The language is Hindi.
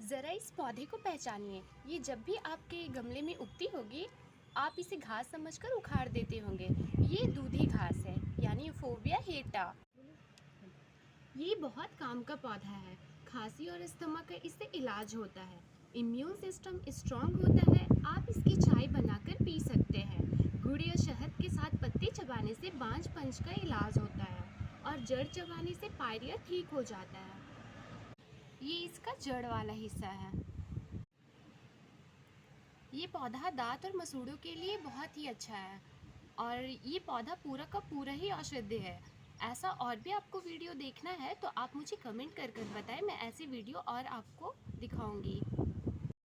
ज़रा इस पौधे को पहचानिए। ये जब भी आपके गमले में उगती होगी, आप इसे घास समझकर उखाड़ देते होंगे। ये दूधी घास है, यानी यूफोर्बिया हेटा। ये बहुत काम का पौधा है। खांसी और अस्थमा का इससे इलाज होता है। इम्यून सिस्टम स्ट्रांग होता है। आप इसकी चाय बनाकर पी सकते हैं। गुड़ या शहद के साथ पत्ते चबाने से बांझपन का इलाज होता है और जड़ चबाने से पायरिया ठीक हो जाता है। ये इसका जड़ वाला हिस्सा है। ये पौधा दांत और मसूड़ों के लिए बहुत ही अच्छा है और ये पौधा पूरा का पूरा ही औषधि है। ऐसा और भी आपको वीडियो देखना है तो आप मुझे कमेंट कर बताएं, मैं ऐसी वीडियो और आपको दिखाऊंगी।